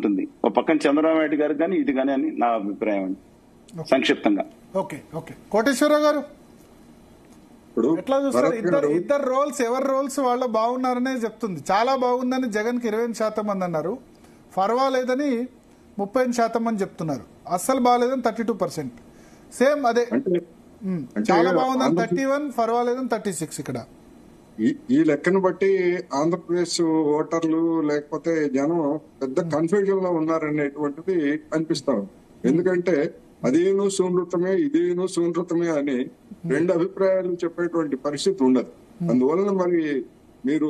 ఉంటుంది. ఒక పక్కన చంద్రబాబు నాయుడు గారు కానీ ఇది కానీ అని నా అభిప్రాయం అండి సంక్షిప్తంగా. ఓకే ఓకే కోటేశ్వరరావు గారు ఎట్లా చూస్తారు? ఇద్దరు రోల్స్ ఎవరి రోల్స్ వాళ్ళు బాగున్నారనే చెప్తుంది. చాలా బాగుందని జగన్ కి 28% మంది అన్నారు, పర్వాలేదని 30% మంది చెప్తున్నారు, అస్సలు బాగాలేదని 32%. సేమ్ అదే చాలా బాగుందని 31, పర్వాలేదని 36. ఇక్కడ ఈ లెక్కను బట్టి ఆంధ్రప్రదేశ్ ఓటర్లు లేకపోతే జనం పెద్ద కన్ఫ్యూజన్ లో ఉన్నారనేటువంటిది అనిపిస్తాం. ఎందుకంటే అదేను శూన్యతమే ఇదేను శూన్యతమే అని రెండు అభిప్రాయాలు చెప్పేటువంటి పరిస్థితి ఉండదు. అందువలన మరి మీరు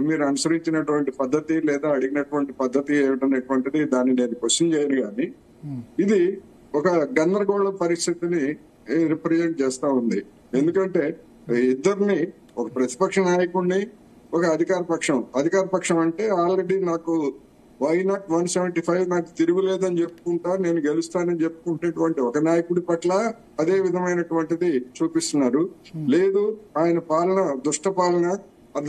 మీరు అనుసరించినటువంటి పద్ధతి లేదా అడిగినటువంటి పద్ధతి ఏమిటనేటువంటిది దాన్ని నేను క్వశ్చన్ చేయను. కానీ ఇది ఒక గందరగోళ పరిస్థితిని రిప్రజెంట్ చేస్తా ఉంది. ఎందుకంటే ఇద్దరిని, ఒక ప్రతిపక్ష నాయకుడిని, ఒక అధికార పక్షం అంటే ఆల్రెడీ నాకు వై నాట్ 175 నాకు తిరుగులేదని చెప్పుకుంటా, నేను గెలుస్తానని చెప్పుకుంటేటువంటి ఒక నాయకుడి పట్ల అదే విధమైనటువంటిది చూపిస్తున్నారు. లేదు ఆయన పాలన దుష్ట పాలన,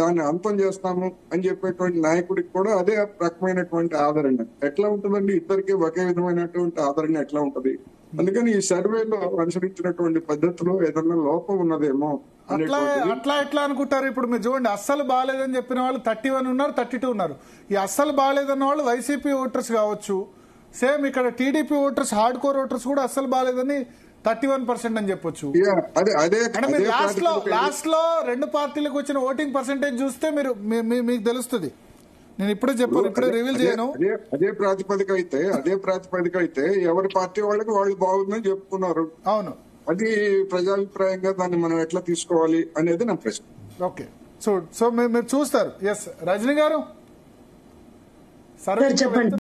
దాన్ని అంతం చేస్తాము అని చెప్పేటువంటి నాయకుడికి కూడా అదే రకమైనటువంటి ఆదరణ. ఎట్లా ఉంటుందండి? ఇద్దరికి ఒకే విధమైనటువంటి ఆదరణ ఎట్లా ఉంటది? అందుకని ఈ సర్వేలో అనుసరించినటువంటి పద్ధతిలో ఏదైనా లోపం ఉన్నదేమో. అట్లా ఎట్లా అనుకుంటారు? ఇప్పుడు మీరు చూడండి, అస్సలు బాగాలేదని చెప్పిన వాళ్ళు 31 ఉన్నారు, 32 ఉన్నారు. ఈ అస్సలు బాగాలేదన్న వాళ్ళు వైసీపీ ఓటర్స్ కావచ్చు. సేమ్ ఇక్కడ TDP voters, hard core voters కూడా అస్సలు బాగాలేదని 31% అని చెప్పొచ్చు. లాస్ట్ లో రెండు పార్టీలకు వచ్చిన ఓటింగ్ పర్సెంటేజ్ చూస్తే మీకు తెలుస్తుంది. నేను ఇప్పుడే చెప్పాను, ఇప్పుడే రివీల్ చేయను. అదే ప్రాతిపదిక అయితే ఎవరి పార్టీ వాళ్ళకి వాళ్ళు బాగుందని చెప్పుకున్నారు. అవును, అది ప్రజాభిప్రాయంగా దాన్ని మనం ఎట్లా తీసుకోవాలి అనేది నా ప్రశ్న. ఓకే, సో మీరు చూస్తారు. ఎస్ రజనీ గారు, సరే చెప్పండి.